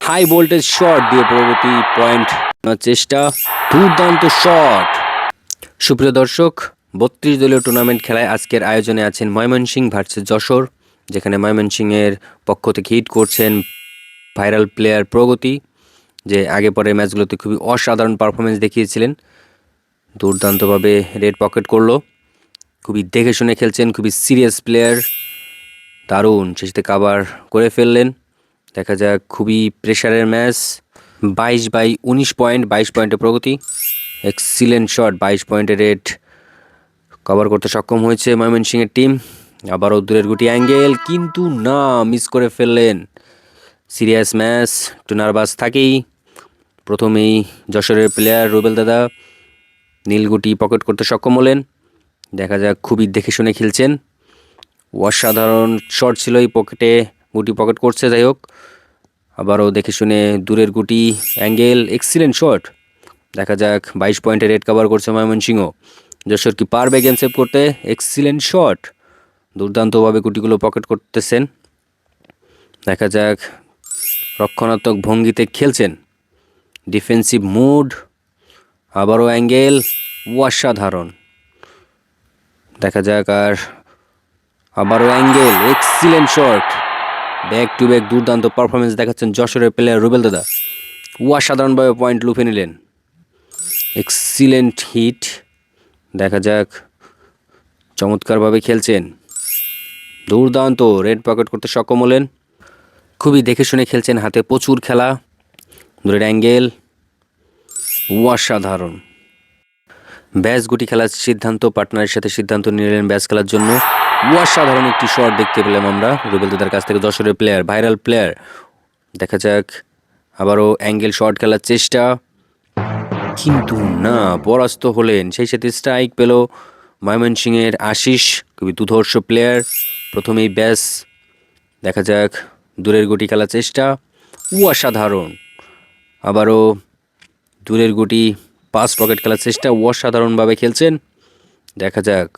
High voltage shot দিয়ে পরবর্তী point নেওয়ার চেষ্টা। দুর্দান্ত শট। সুপ্রিয় দর্শক, ৩২ দলীয় টুর্নামেন্ট খেলায় আজকের আয়োজনে আছেন ময়মনসিংহ ভার্সেস যশোর, যেখানে ময়মনসিংহের পক্ষ থেকে হিট করছেন ভাইরাল প্লেয়ার প্রগতি, যে আগে পরে ম্যাচগুলোতে খুবই অসাধারণ পারফরমেন্স দেখিয়েছিলেন। দুর্দান্তভাবে রেড পকেট করলো, খুবই দেখে শুনে খেলছেন, খুবই সিরিয়াস প্লেয়ার, দারুণ শেষে কাভার করে ফেললেন। দেখা যাক, খুবই প্রেশারের ম্যাচ। 22/19 পয়েন্ট, 22 পয়েন্টে প্রগতি। এক্সিলেন্ট শট, 22 পয়েন্টে রেড কভার করতে সক্ষম হয়েছে ময়মনসিংহের টিম। আবারও দূরের গুটি অ্যাঙ্গেল, কিন্তু না, মিস করে ফেললেন। সিরিয়াস ম্যাচ, একটু নার্ভাস থাকেই। প্রথমেই যশোরের প্লেয়ার রুবেল দাদা নীলগুটি পকেট করতে সক্ষম হলেন। দেখা যাক, খুবই দেখে শুনে খেলছেন, অসাধারণ শট ছিল। এই পকেটে গুটি পকেট করছে, যাই হোক আবারও দেখে শুনে দূরের গুটি অ্যাঙ্গেল, এক্সিলেন্ট শট। দেখা যাক, 22 পয়েন্টে রেড কভার করছে ময়মনসিংহ। যশোর কি পারবে গেম সেভ করতে? এক্সিলেন্ট শট, দুর্দান্তভাবে গুটিগুলো পকেট করতেছেন। দেখা যাক, রক্ষণাত্মক ভঙ্গিতে খেলছেন, ডিফেন্সিভ মুড। আবারও অ্যাঙ্গেল, অসাধারণ। দেখা যাক, আর আবারও angle, excellent shot. Back to back দুর্দান্ত পারফরমেন্স দেখাচ্ছেন যশোরের প্লেয়ার রুবেল দাদা। অসাধারণভাবে পয়েন্ট লুফে নিলেন, এক্সিলেন্ট হিট। দেখা যাক, চমৎকারভাবে খেলছেন, দুর্দান্ত রেড পকেট করতে সক্ষম হলেন। খুবই দেখে শুনে খেলছেন, হাতে প্রচুর খেলা। দূরের অ্যাঙ্গেল, অসাধারণ। ব্যাস গুটি খেলার সিদ্ধান্ত, পার্টনারের সাথে সিদ্ধান্ত নিলেন ব্যাস খেলার জন্য। অসাধারণ একটি শট দেখতে পেলাম আমরা রুবেল দাদার কাছ থেকে, যশোরের প্লেয়ার, ভাইরাল প্লেয়ার। দেখা যাক, আবারও অ্যাঙ্গেল শট খেলার চেষ্টা, কিন্তু না, পরাস্ত হলেন। সেই সাথে স্ট্রাইক পেল ময়মনসিংহের আশিস, খুবই দুর্ধর্ষ প্লেয়ার। প্রথমেই ব্যাস। দেখা যাক, দূরের গুটি খেলার চেষ্টা, অসাধারণ। আবারও দূরের গুটি পাস পকেট খেলার চেষ্টা, অসাধারণভাবে খেলছেন। দেখা যাক,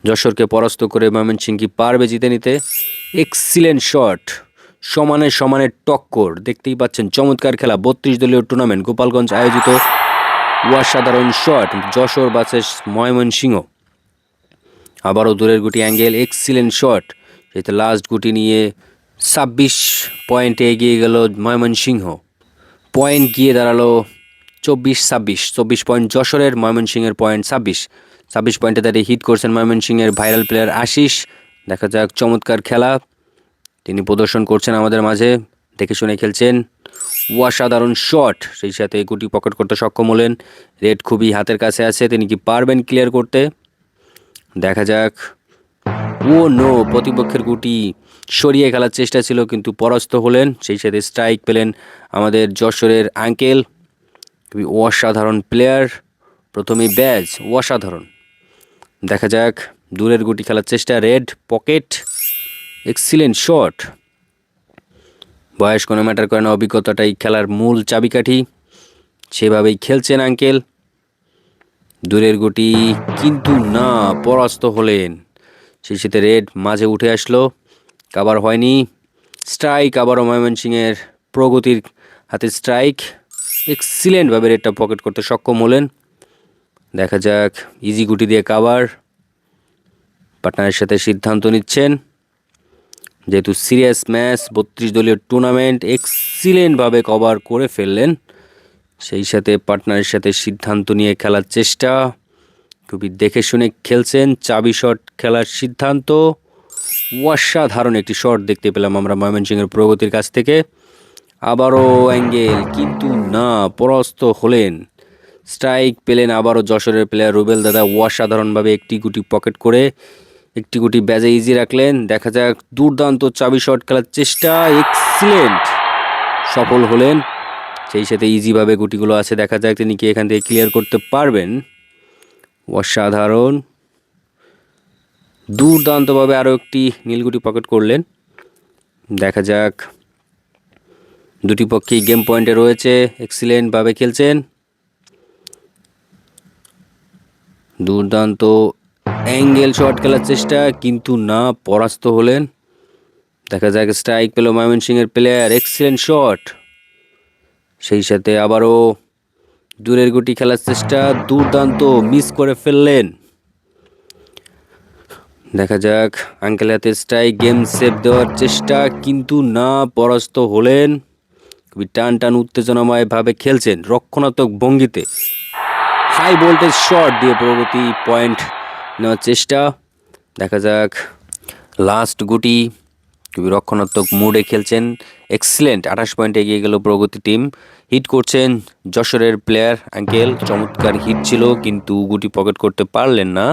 যশোরকে পরাস্ত করে ময়মনসিংহ কি পারবে জিতে নিতে? এক্সিলেন্ট শট, সমানে সমানে টক্কর। দেখতেই পাচ্ছেন, চমৎকার খেলা। 32 দলীয় টুর্নামেন্ট, গোপালগঞ্জ আয়োজিত। অসাধারণ শট, যশোর ভার্সেস ময়মনসিংহ। আবারও দূরের গুটি অ্যাঙ্গেল, এক্সিলেন্ট শট। সেটা লাস্ট গুটি নিয়ে 26 পয়েন্টে এগিয়ে গেল ময়মনসিংহ। পয়েন্ট গিয়ে দাঁড়ালো 24-26। 24 পয়েন্ট যশোরের, ময়মনসিংহের পয়েন্ট 26। 26 পয়েন্টে দাঁড়িয়ে হিট করছেন ময়মনসিংহের ভাইরাল প্লেয়ার আশিস। দেখা যাক, চমৎকার খেলা তিনি প্রদর্শন করছেন আমাদের মাঝে, দেখে শুনে খেলছেন, অসাধারণ শট। সেই সাথে গুটি পকেট করতে সক্ষম হলেন। রেড খুবই হাতের কাছে আছে, তিনি কি পারবেন ক্লিয়ার করতে? দেখা যাক। ও নো, প্রতিপক্ষের গুটি সরিয়ে খেলার চেষ্টা ছিল, কিন্তু পরাস্ত হলেন। সেই সাথে স্ট্রাইক পেলেন আমাদের যশোরের আঙ্কেল, খুবই অসাধারণ প্লেয়ার। প্রথমেই ব্যাজ, অসাধারণ। দেখা যাক, দূরের গুটি খেলার চেষ্টা, রেড পকেট, এক্সিলেন্ট শট। বয়স কোনো ম্যাটার করে না, অভিজ্ঞতাটাই খেলার মূল চাবিকাঠি। সেভাবেই খেলছেন আঙ্কেল। দূরের গুটি, কিন্তু না, পরাস্ত হলেন। সেই সাথে রেড মাঝে উঠে আসলো, কাভার হয়নি। স্ট্রাইক আবারও ময়মনসিংহের প্রগতির হাতে স্ট্রাইক, এক্সিলেন্টভাবে রেডটা পকেট করতে সক্ষম হলেন। দেখা যাক, ইজি গুটি দিয়ে কাভার, পার্টনারের সাথে সিদ্ধান্ত নিচ্ছেন। যেহেতু সিরিয়াস ম্যাচ, 32 দলীয় টুর্নামেন্ট, এক্সিলেন্টভাবে কভার করে ফেললেন। সেই সাথে পার্টনারের সাথে সিদ্ধান্ত নিয়ে খেলার চেষ্টা, খুবই দেখে শুনে খেলছেন। চাবি শট খেলার সিদ্ধান্ত, অসাধারণ একটি শট দেখতে পেলাম আমরা ময়মনসিংহের প্রগতির কাছ থেকে। আবারও অ্যাঙ্গেল, কিন্তু না, পরাস্ত হলেন। স্ট্রাইক পেলেন আবারও যশোরের প্লেয়ার রুবেল দাদা, অসাধারণভাবে একটি গুটি পকেট করে একটি গুটি ব্যাজে ইজি রাখলেন। দেখা যাক, দুর্দান্ত চাবি শট খেলার চেষ্টা, এক্সিলেন্ট, সফল হলেন। সেই সাথে ইজিভাবে গুটিগুলো আছে, দেখা যাক তিনি কি এখান থেকে ক্লিয়ার করতে পারবেন। অসাধারণ, দুর্দান্তভাবে আরও একটি নীলগুটি পকেট করলেন। দেখা যাক, দুটি পক্ষেই গেম পয়েন্টে রয়েছে, এক্সিলেন্টভাবে খেলছেন। দুর্দান্ত অ্যাঙ্গেল শট খেলার চেষ্টা, কিন্তু না, পরাস্ত হলেন। দেখা যাক স্ট্রাইক পেল ময়মনসিংহের প্লেয়ার, এক্সিলেন্ট শট। সেই সাথে আবারও দূরের গুটি খেলার চেষ্টা, দুর্দান্ত, মিস করে ফেললেন। দেখা যাক আঙ্কেল হাতে স্ট্রাইক, গেম সেভ দেওয়ার চেষ্টা, কিন্তু না, পরাস্ত হলেন। খুবই টান টান উত্তেজনাময় ভাবে খেলছেন, রক্ষণাত্মক ভঙ্গিতে হাই ভোল্টেজ শট দিয়ে পরবর্তী পয়েন্ট নেওয়ার চেষ্টা। দেখা যাক লাস্ট গুটি, খুবই রক্ষণাত্মক মুডে খেলছেন, এক্সিলেন্ট। 28 পয়েন্টে এগিয়ে গেল প্রগতি টিম। হিট করছেন যশোরের প্লেয়ার আঙ্কেল, চমৎকার হিট ছিল, কিন্তু গুটি পকেট করতে পারলেন না।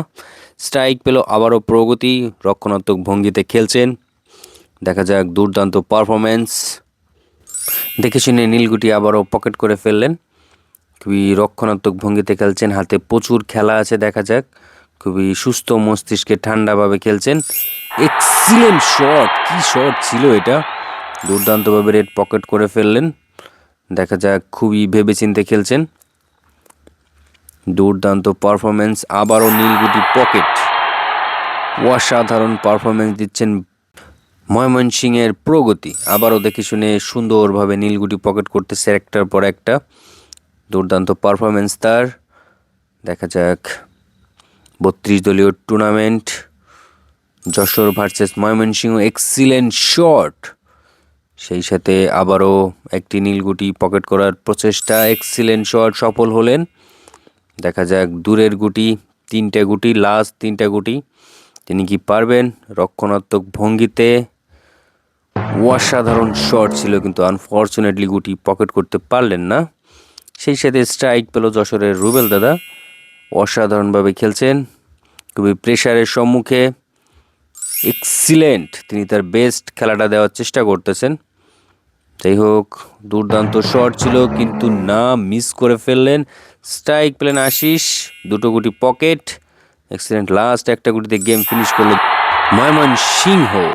স্ট্রাইক পেল আবারও প্রগতি, রক্ষণাত্মক ভঙ্গিতে খেলছেন। দেখা যাক দুর্দান্ত পারফরমেন্স। দেখে শুনে নীলগুটি আবারও পকেট করে ফেললেন। খুবই রক্ষণাত্মক ভঙ্গিতে খেলছেন, হাতে প্রচুর খেলা আছে। দেখা যাক, খুবই সুস্থ মস্তিষ্কে ঠান্ডাভাবে খেলছেন। এক্সিলেন্ট শট, কি শট ছিল এটা, দুর্দান্তভাবে রেড পকেট করে ফেললেন। দেখা যাক খুবই ভেবেচিন্তে খেলছেন, দুর্দান্ত পারফরমেন্স। আবারও নীলগুটি পকেট, অসাধারণ পারফরমেন্স দিচ্ছেন ময়মনসিংহের প্রগতি। আবারও দেখে শুনে সুন্দরভাবে নীলগুটি পকেট করতেছে একটার পর একটা, দুর্দান্ত পারফরমেন্স তার। দেখা যাক 32 দলীয় tournament, Jessore versus Mymensingh, excellent shot. সেই সাথে আবারও একটি নীলগুটি পকেট করার প্রচেষ্টা, এক্সিলেন্ট শট, সফল হলেন। দেখা যাক দূরের গুটি, 3টে গুটি, লাস্ট 3টে গুটি, তিনি কি পারবেন? রক্ষণাত্মক ভঙ্গিতে অসাধারণ শট ছিল, কিন্তু আনফর্চুনেটলি গুটি পকেট করতে পারলেন না। সেই সাথে স্ট্রাইক পেল যশোরের রুবেল দাদা, অসাধারণভাবে খেলছেন, খুবই প্রেশারের সম্মুখে এক্সিলেন্ট, তিনি তার বেস্ট খেলাটা দেওয়ার চেষ্টা করতেছেন। যাই হোক, দুর্দান্ত শট ছিল, কিন্তু না, মিস করে ফেললেন। স্ট্রাইক পেলেন আশিস, 2টো গুটি পকেট, এক্সিলেন্ট। লাস্ট একটা গুটিতে গেম ফিনিশ করলো ময়মনসিংহ।